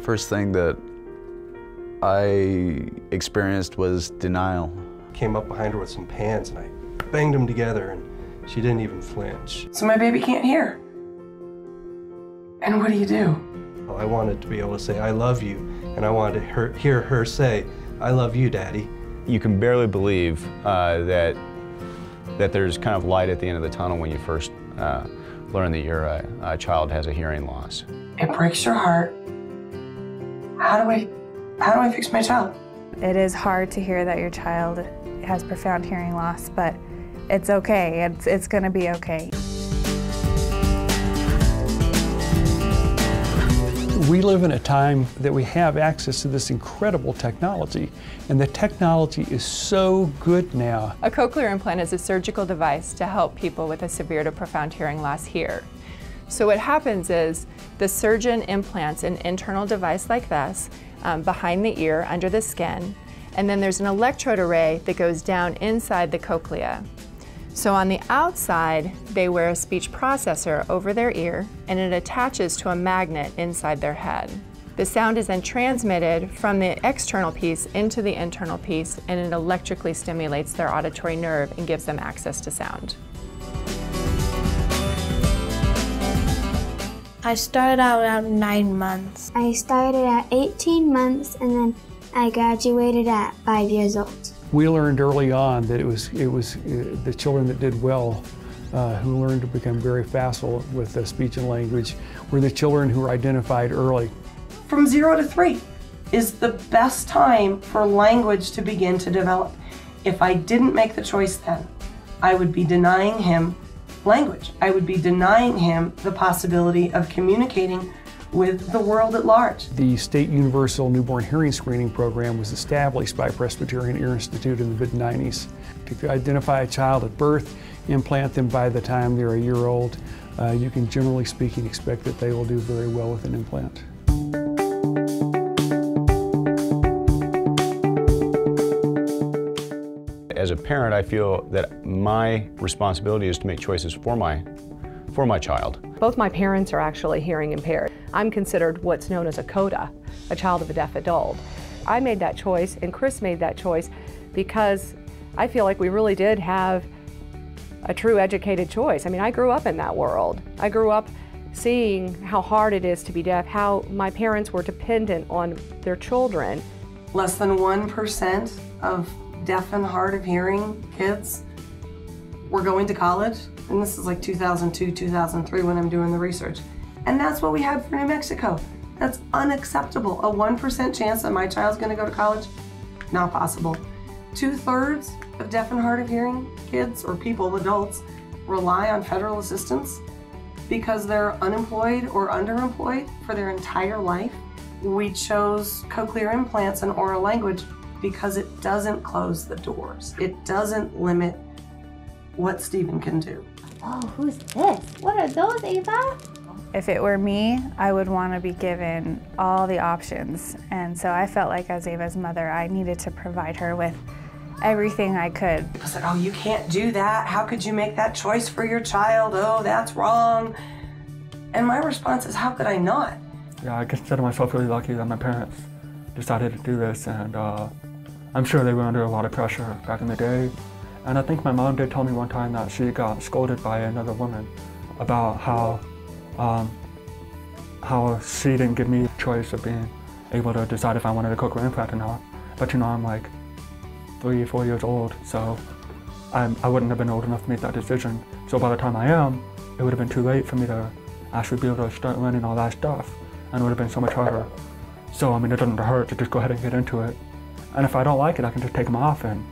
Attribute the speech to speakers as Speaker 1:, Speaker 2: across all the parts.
Speaker 1: First thing that I experienced was denial.
Speaker 2: Came up behind her with some pans and I banged them together and she didn't even flinch.
Speaker 3: So my baby can't hear. And what do you do?
Speaker 2: I wanted to be able to say, I love you, and I wanted to hear her say, I love you, Daddy.
Speaker 4: You can barely believe that there's kind of light at the end of the tunnel when you first learn that your child has a hearing loss.
Speaker 3: It breaks your heart. How do I fix my child?
Speaker 5: It is hard to hear that your child has profound hearing loss, but it's okay. It's going to be okay.
Speaker 6: We live in a time that we have access to this incredible technology, and the technology is so good now.
Speaker 7: A cochlear implant is a surgical device to help people with a severe to profound hearing loss hear. So what happens is the surgeon implants an internal device like this behind the ear, under the skin, and then there's an electrode array that goes down inside the cochlea. So on the outside, they wear a speech processor over their ear, and it attaches to a magnet inside their head. The sound is then transmitted from the external piece into the internal piece, and it electrically stimulates their auditory nerve and gives them access to sound.
Speaker 8: I started out at 9 months.
Speaker 9: I started at 18 months and then I graduated at 5 years old.
Speaker 6: We learned early on that it was the children that did well, who learned to become very facile with speech and language, were the children who were identified early.
Speaker 3: From 0 to 3 is the best time for language to begin to develop. If I didn't make the choice then, I would be denying him language. I would be denying him the possibility of communicating with the world at large.
Speaker 6: The State Universal Newborn Hearing Screening Program was established by Presbyterian Ear Institute in the mid-90s to identify a child at birth, implant them by the time they're a year old. You can, generally speaking, expect that they will do very well with an implant.
Speaker 4: As a parent, I feel that my responsibility is to make choices for my child.
Speaker 10: Both my parents are actually hearing impaired. I'm considered what's known as a CODA, a child of a deaf adult. I made that choice and Chris made that choice because I feel like we really did have a true educated choice. I mean, I grew up in that world. I grew up seeing how hard it is to be deaf, how my parents were dependent on their children.
Speaker 3: Less than 1% of deaf and hard of hearing kids were going to college. And this is like 2002, 2003 when I'm doing the research. And that's what we had for New Mexico. That's unacceptable. A 1% chance that my child's gonna go to college? Not possible. 2/3 of deaf and hard of hearing kids or people, adults, rely on federal assistance because they're unemployed or underemployed for their entire life. We chose cochlear implants and oral language because it doesn't close the doors. It doesn't limit what Stephen can do.
Speaker 9: Oh, who's this? What are those, Ava?
Speaker 5: If it were me, I would want to be given all the options. And so I felt like as Ava's mother, I needed to provide her with everything I could.
Speaker 3: People said, oh, you can't do that. How could you make that choice for your child? Oh, that's wrong. And my response is, how could I not?
Speaker 11: Yeah, I consider myself really lucky that my parents decided to do this, and I'm sure they were under a lot of pressure back in the day. And I think my mom did tell me one time that she got scolded by another woman about how she didn't give me the choice of being able to decide if I wanted a cochlear implant or not. But you know, I'm like 3 or 4 years old, so I wouldn't have been old enough to make that decision. So by the time I am, it would have been too late for me to actually be able to start learning all that stuff, and it would have been so much harder. So I mean, it doesn't hurt to just go ahead and get into it. And if I don't like it, I can just take them off and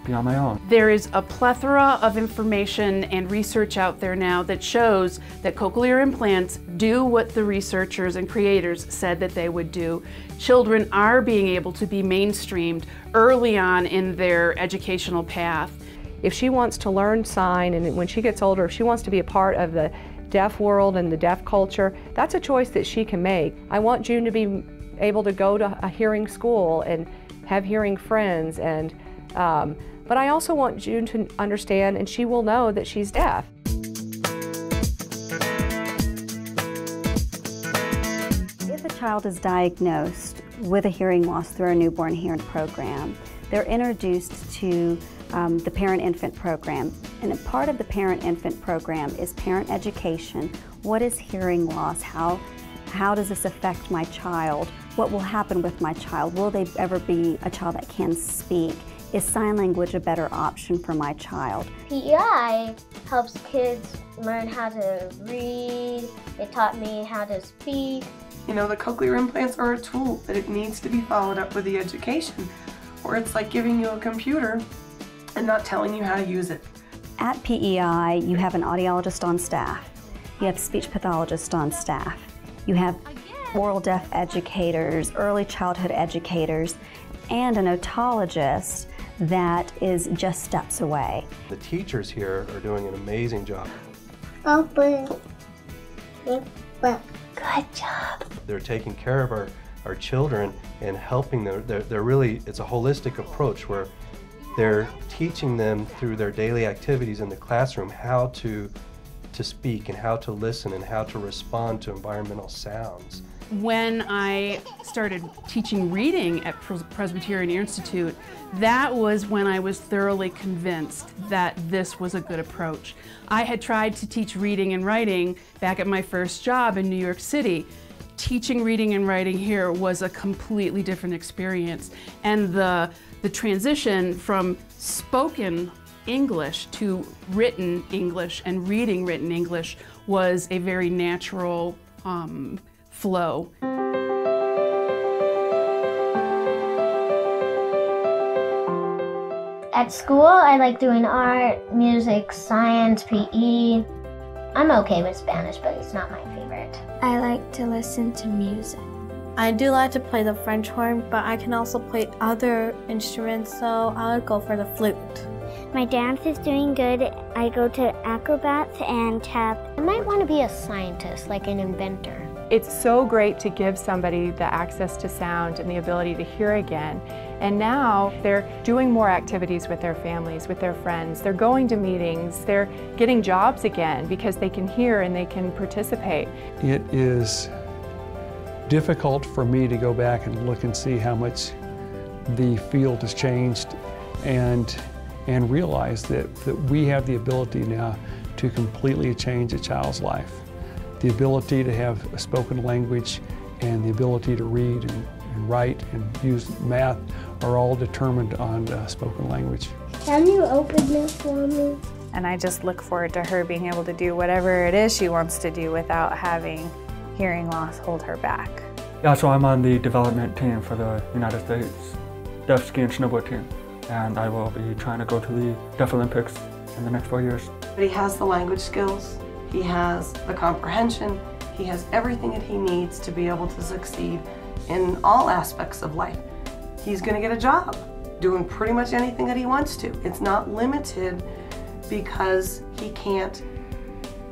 Speaker 11: be on my own.
Speaker 12: There is a plethora of information and research out there now that shows that cochlear implants do what the researchers and creators said that they would do. Children are being able to be mainstreamed early on in their educational path.
Speaker 10: If she wants to learn sign, and when she gets older, if she wants to be a part of the deaf world and the deaf culture, that's a choice that she can make. I want June to be able to go to a hearing school and have hearing friends, and but I also want June to understand, and she will know, that she's deaf.
Speaker 13: If a child is diagnosed with a hearing loss through our newborn hearing program, they're introduced to the parent-infant program. And a part of the parent-infant program is parent education. What is hearing loss? How does this affect my child? What will happen with my child? Will they ever be a child that can speak? Is sign language a better option for my child?
Speaker 14: PEI helps kids learn how to read. It taught me how to speak.
Speaker 3: You know, the cochlear implants are a tool, but it needs to be followed up with the education, or it's like giving you a computer and not telling you how to use it.
Speaker 13: At PEI, you have an audiologist on staff. You have speech pathologists on staff. You have oral deaf educators, early childhood educators, and an otologist that is just steps away.
Speaker 2: The teachers here are doing an amazing job.
Speaker 14: Good job.
Speaker 2: They're taking care of our children and helping them. They're really, it's a holistic approach where they're teaching them through their daily activities in the classroom how to speak and how to listen and how to respond to environmental sounds.
Speaker 12: When I started teaching reading at Presbyterian Institute, that was when I was thoroughly convinced that this was a good approach. I had tried to teach reading and writing back at my first job in New York City. Teaching reading and writing here was a completely different experience, and the transition from spoken English to written English and reading written English was a very natural flow.
Speaker 14: At school, I like doing art, music, science, PE. I'm okay with Spanish, but it's not my favorite.
Speaker 8: I like to listen to music. I do like to play the French horn, but I can also play other instruments, so I would go for the flute.
Speaker 9: My dance is doing good. I go to acrobats and tap.
Speaker 14: I might want to be a scientist, like an inventor.
Speaker 7: It's so great to give somebody the access to sound and the ability to hear again. And now they're doing more activities with their families, with their friends. They're going to meetings. They're getting jobs again because they can hear and they can participate.
Speaker 6: It is difficult for me to go back and look and see how much the field has changed and realize that we have the ability now to completely change a child's life. The ability to have a spoken language and the ability to read and write and use math are all determined on spoken language.
Speaker 9: Can you open this for me?
Speaker 5: And I just look forward to her being able to do whatever it is she wants to do without having hearing loss hold her back.
Speaker 11: Yeah, so I'm on the development team for the United States Deaf Ski and Snowboard team, and I will be trying to go to the Deaf Olympics in the next 4 years.
Speaker 3: But he has the language skills, he has the comprehension, he has everything that he needs to be able to succeed in all aspects of life. He's going to get a job doing pretty much anything that he wants to. It's not limited because he can't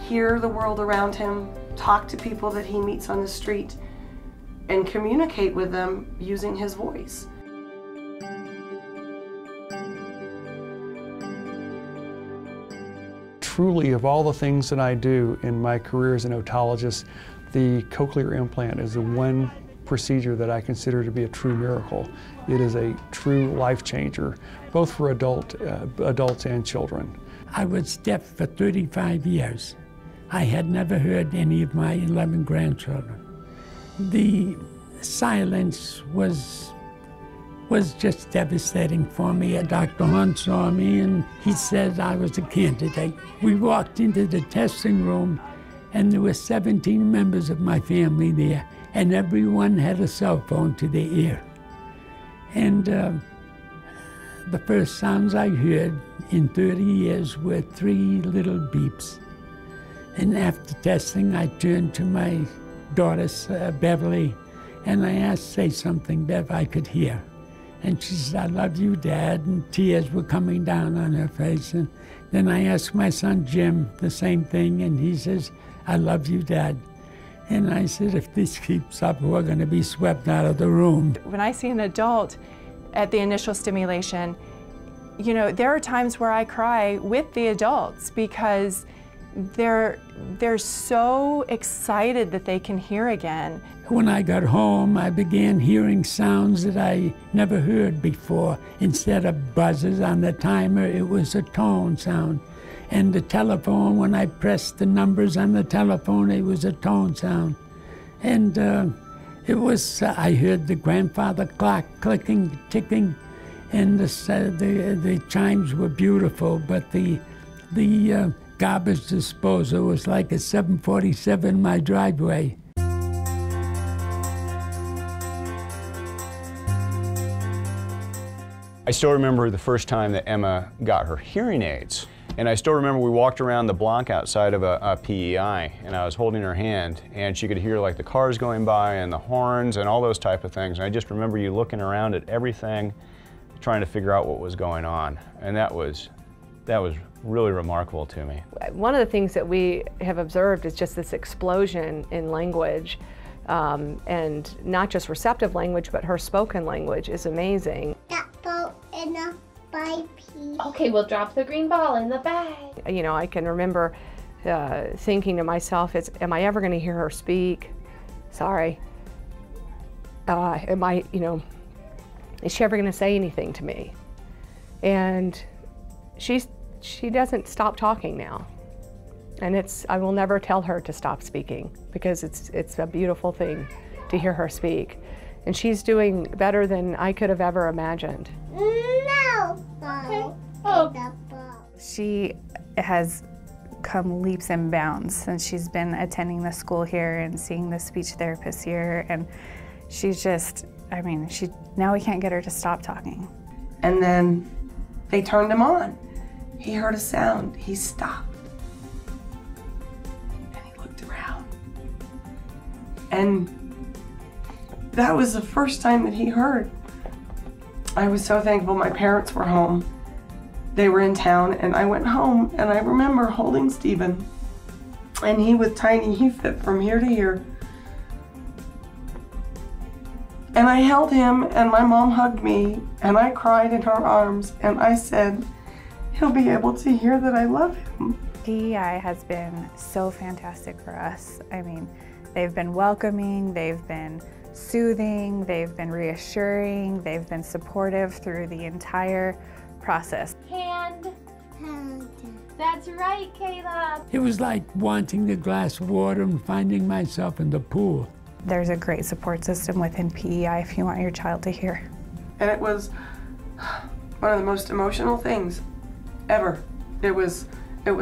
Speaker 3: hear the world around him, talk to people that he meets on the street, and communicate with them using his voice.
Speaker 6: Truly, of all the things that I do in my career as an otologist, the cochlear implant is the one procedure that I consider to be a true miracle. It is a true life changer, both for adults and children.
Speaker 15: I was deaf for 35 years. I had never heard any of my 11 grandchildren. The silence was just devastating for me. Dr. Horn saw me and he said I was a candidate. We walked into the testing room and there were 17 members of my family there, and everyone had a cell phone to their ear. And the first sounds I heard in 30 years were 3 little beeps. And after testing, I turned to my daughter, Beverly, and I asked, say something, Bev, I could hear. And she said, I love you, Dad, and tears were coming down on her face. And then I asked my son, Jim, the same thing, and he says, I love you, Dad. And I said, if this keeps up, we're going to be swept out of the room.
Speaker 7: When I see an adult at the initial stimulation, you know, there are times where I cry with the adults because they're so excited that they can hear again.
Speaker 15: When I got home, I began hearing sounds that I never heard before. Instead of buzzes on the timer, it was a tone sound. And the telephone, when I pressed the numbers on the telephone, it was a tone sound. And it was, I heard the grandfather clock clicking, ticking, and the chimes were beautiful, but the garbage disposal was like a 747 in my driveway.
Speaker 4: I still remember the first time that Emma got her hearing aids. And I still remember we walked around the block outside of a PEI, and I was holding her hand, and she could hear like the cars going by and the horns and all those type of things. And I just remember you looking around at everything, trying to figure out what was going on. And that was really remarkable to me.
Speaker 10: One of the things that we have observed is just this explosion in language, and not just receptive language, but her spoken language is amazing.
Speaker 16: Okay, we'll drop the green ball in the bag.
Speaker 10: You know, I can remember thinking to myself, am I ever going to hear her speak? Sorry. Am I, you know, is she ever going to say anything to me? And she doesn't stop talking now. And I will never tell her to stop speaking, because it's a beautiful thing to hear her speak. And she's doing better than I could have ever imagined.
Speaker 14: No.
Speaker 16: Okay. Oh.
Speaker 5: She has come leaps and bounds since she's been attending the school here and seeing the speech therapist here, and she's just, I mean, now we can't get her to stop talking.
Speaker 3: And then they turned him on. He heard a sound, he stopped. And he looked around. And that was the first time that he heard. I was so thankful my parents were home. They were in town, and I went home, and I remember holding Stephen, and he was tiny, he fit from here to here. And I held him, and my mom hugged me, and I cried in her arms, and I said, he'll be able to hear that I love him.
Speaker 5: PEI has been so fantastic for us. I mean, they've been welcoming, they've been soothing, they've been reassuring, they've been supportive through the entire process.
Speaker 16: Hand. That's right, Caleb.
Speaker 15: It was like wanting a glass of water and finding myself in the pool.
Speaker 5: There's a great support system within PEI if you want your child to hear.
Speaker 3: And it was one of the most emotional things ever. It was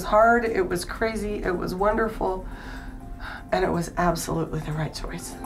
Speaker 3: hard, it was crazy, it was wonderful, and it was absolutely the right choice.